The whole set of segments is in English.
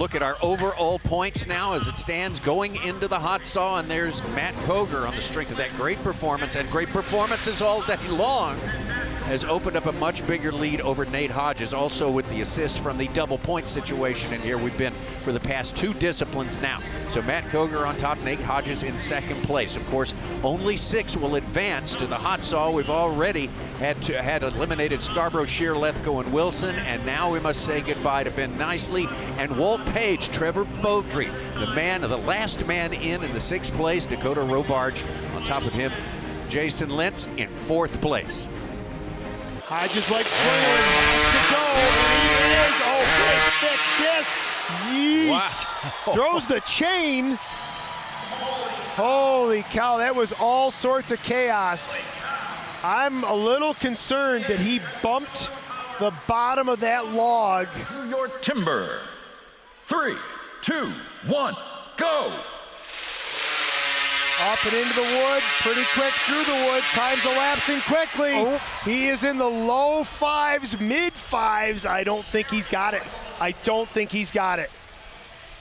Look at our overall points now as it stands going into the hot saw, and there's Matt Koger on the strength of that great performance, and great performances all day long has opened up a much bigger lead over Nate Hodges, also with the assist from the double point situation in here. We've been for the past two disciplines now. So Matt Koger on top, Nate Hodges in second place. Of course, only 6 will advance to the hot saw. We've already had eliminated Scarborough, Shear, Lethco, and Wilson, and now we must say goodbye to Ben Nicely and Walt Page. Trevor Beaudry, the last man in the 6th place. Dakota Robarge on top of him. Jason Lentz in 4th place. Hodges like swinging, has to go, and he is. Oh, big, thick disc. Yeesh. Wow. Throws the chain. Holy cow, that was all sorts of chaos. I'm a little concerned that he bumped the bottom of that log. Your timber. 3, 2, 1, go! Up and into the wood, pretty quick through the wood, time's elapsing quickly. Oh. He is in the low 5s, mid 5s. I don't think he's got it. I don't think he's got it.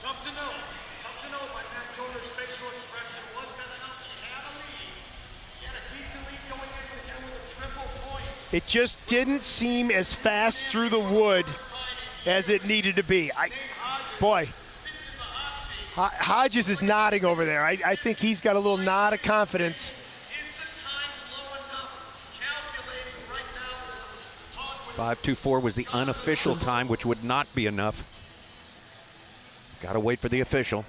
Tough to know by Matt Koger's facial expression. Was that enough? He had a lead. He had a decent lead going in again with a triple points. It just didn't seem as fast through the wood as it needed to be. Boy, Hodges is nodding over there. I think he's got a little nod of confidence. Is the time low enough? Calculating right now. 5:24 was the unofficial time, which would not be enough. Got to wait for the official.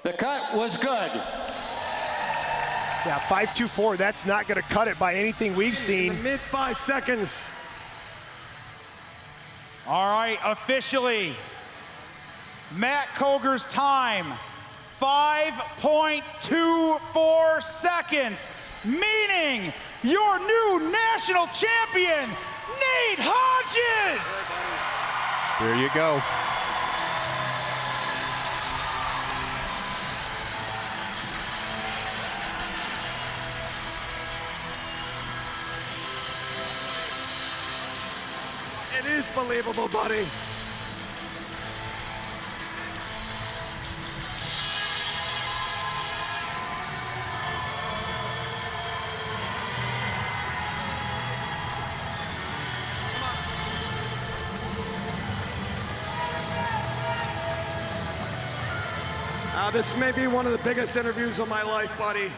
The cut was good. Yeah, 5:24, that's not going to cut it by anything we've seen. Mid 5 seconds. All right, officially, Matt Koger's time, 5.24 seconds, meaning your new national champion, Nate Hodges! There you go. It is believable, buddy. This may be one of the biggest interviews of my life, buddy.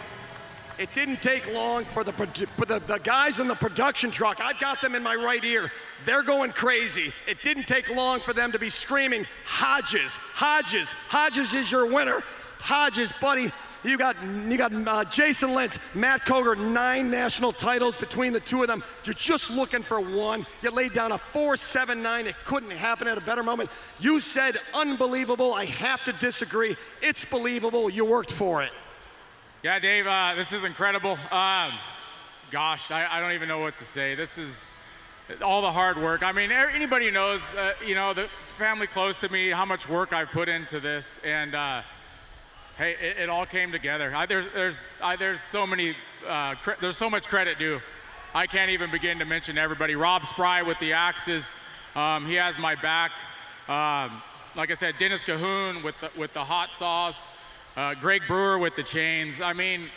It didn't take long for the guys in the production truck. I've got them in my right ear. They're going crazy. It didn't take long for them to be screaming, Hodges, Hodges, Hodges is your winner. Hodges, buddy, you got Jason Lentz, Matt Koger, 9 national titles between the two of them. You're just looking for one. You laid down a 4.79. It couldn't happen at a better moment. You said unbelievable. I have to disagree. It's believable. You worked for it. Yeah, Dave, this is incredible. Gosh, I don't even know what to say. This is all the hard work. I mean, anybody knows, the family close to me, how much work I've put into this, and hey, it all came together. There's so much credit due. I can't even begin to mention everybody. Rob Spry with the axes, he has my back. Like I said, Dennis Cahoon with the hot sauce. Greg Brewer with the chains. I mean,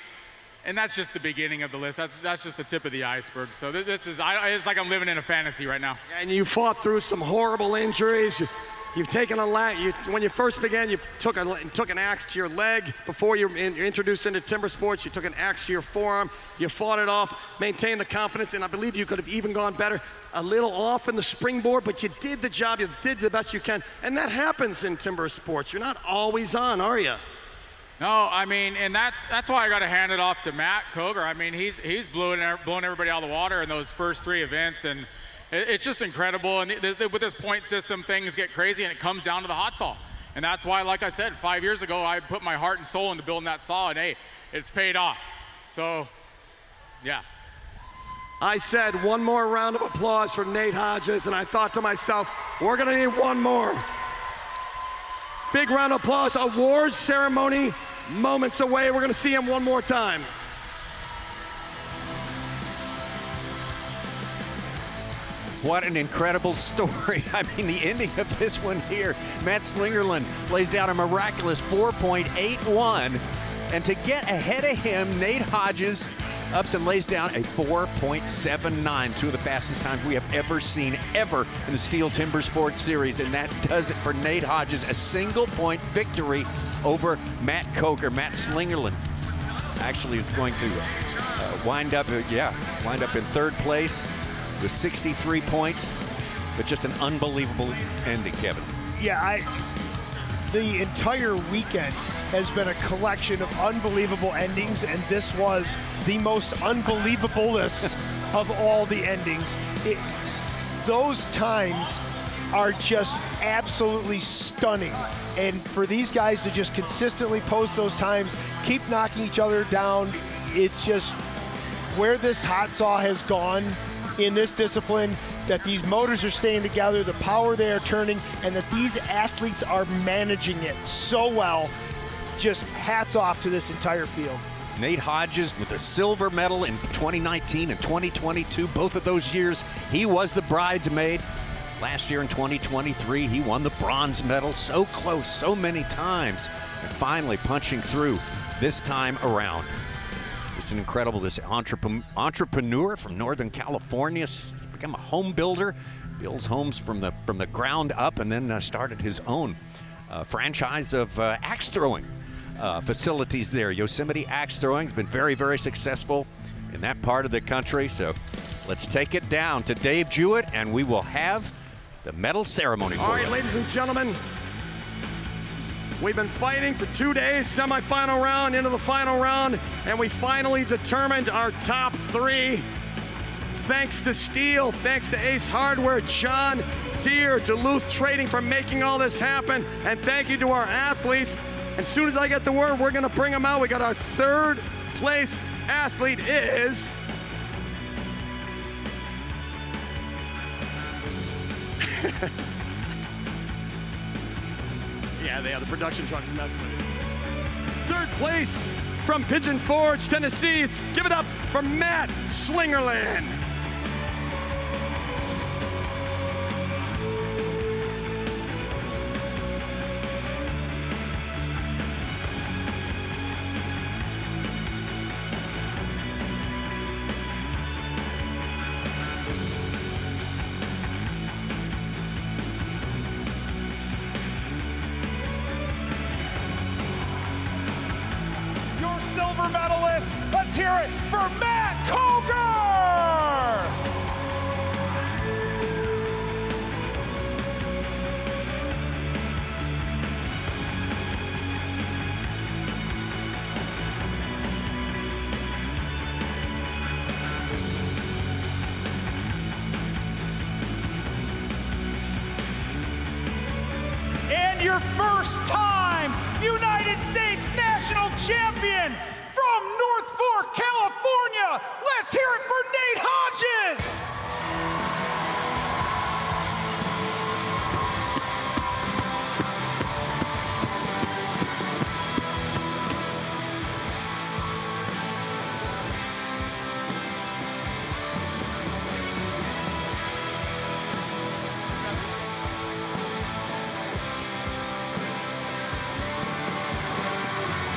and that's just the beginning of the list. That's just the tip of the iceberg. So this is, it's like I'm living in a fantasy right now. And you fought through some horrible injuries. You've taken when you first began, you took an axe to your leg. Before you're introduced into timber sports, you took an axe to your forearm. You fought it off, maintained the confidence, and I believe you could have even gone better. A little off in the springboard, but you did the job. You did the best you can. And that happens in timber sports. You're not always on, are you? No, I mean, and that's why I got to hand it off to Matt Koger. I mean, he's blowing everybody out of the water in those first 3 events, and it's just incredible. And with this point system, things get crazy, and it comes down to the hot saw. And that's why, like I said, 5 years ago, I put my heart and soul into building that saw, and hey, it's paid off. So, yeah. I said one more round of applause for Nate Hodges, and I thought to myself, we're gonna need one more. Big round of applause, awards ceremony, moments away. We're gonna see him one more time. What an incredible story. I mean, the ending of this one here. Matt Slingerland lays down a miraculous 4.81. And to get ahead of him, Nate Hodges ups and lays down a 4.79, two of the fastest times we have ever seen ever in the STIHL Timbersports series. And that does it for Nate Hodges, a single-point victory over Matt Coger. Matt Slingerland actually is going to wind up in third place with 63 points, but just an unbelievable ending, Kevin. Yeah, the entire weekend has been a collection of unbelievable endings, and this was the most unbelievablest of all the endings. Those times are just absolutely stunning. And for these guys to just consistently post those times, keep knocking each other down, it's just where this hot saw has gone in this discipline, that these motors are staying together, the power they are turning, and that these athletes are managing it so well. Just hats off to this entire field. Nate Hodges with a silver medal in 2019 and 2022. Both of those years, he was the bridesmaid. Last year in 2023, he won the bronze medal. So close, so many times. And finally punching through this time around. Just an incredible, this entrepreneur from Northern California. He's become a home builder, builds homes from the ground up, and then started his own franchise of axe throwing facilities there. Yosemite Axe Throwing has been very, very successful in that part of the country. So let's take it down to Dave Jewett, and we will have the medal ceremony. All right, ladies and gentlemen, we've been fighting for 2 days, semifinal round into the final round, and we finally determined our top three. Thanks to STIHL, thanks to Ace Hardware, John Deere, Duluth Trading for making all this happen, and thank you to our athletes. As soon as I get the word, we're gonna bring them out. We got our third place athlete is yeah, the production truck's messing with it. Third place from Pigeon Forge, Tennessee. Give it up for Matt Slingerland. Silver medalist, let's hear it for Matt Coger! And your first time United States National Champion from North Fork, California. Let's hear it for Nate Hodges.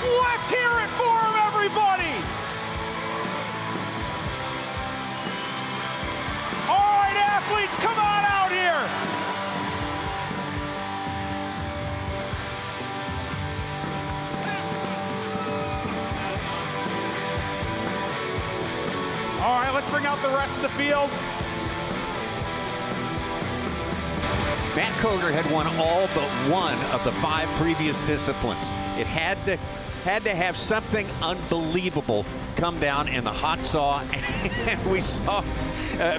Let's hear it for him, everybody! All right, athletes, come on out here! All right, let's bring out the rest of the field. Matt Coger had won all but one of the 5 previous disciplines. It had to have something unbelievable come down in the hot saw, and we saw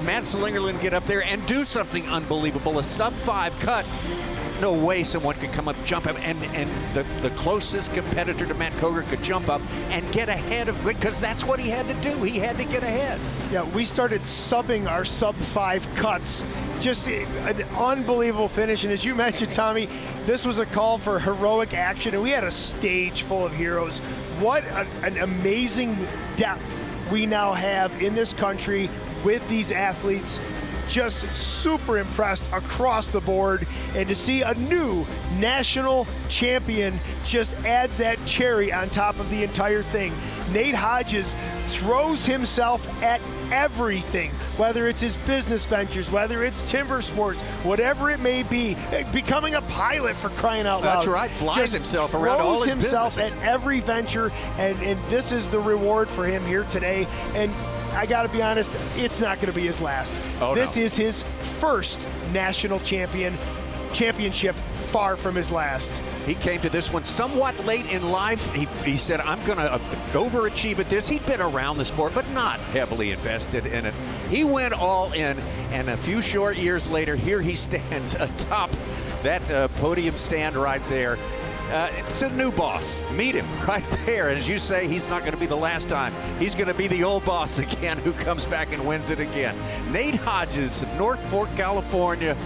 Matt Slingerland get up there and do something unbelievable, a sub-5 cut. No way someone could come up, jump up, and the closest competitor to Matt Coger could jump up and get ahead of, because that's what he had to do. He had to get ahead. Yeah, we started subbing our sub-5 cuts. Just an unbelievable finish, and as you mentioned, Tommy, this was a call for heroic action, and we had a stage full of heroes. What an amazing depth we now have in this country with these athletes. just super impressed across the board. And to see a new national champion just adds that cherry on top of the entire thing. Nate Hodges throws himself at everything, whether it's his business ventures, whether it's timber sports, whatever it may be, becoming a pilot, for crying out loud. That's right, flies himself around all his himself businesses. at every venture, and this is the reward for him here today. And I got to be honest, it's not going to be his last. This is his first national championship, far from his last. He came to this one somewhat late in life. He said, I'm going to overachieve at this. He'd been around the sport, but not heavily invested in it. He went all in, and a few short years later, here he stands atop that podium stand right there. It's a new boss. Meet him right there. And as you say, he's not going to be the last time. He's going to be the old boss again who comes back and wins it again. Nate Hodges of North Fork, California.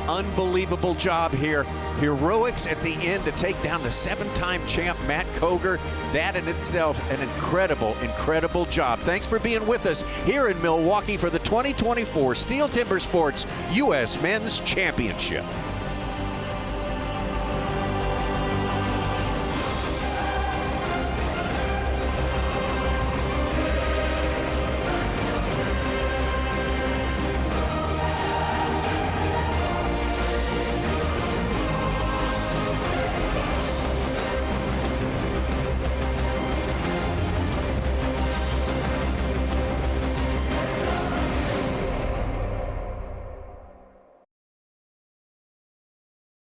Unbelievable job here. Heroics at the end to take down the 7-time champ Matt Koger. That in itself an incredible, incredible job. Thanks for being with us here in Milwaukee for the 2024 STIHL Timber Sports U.S. Men's Championship.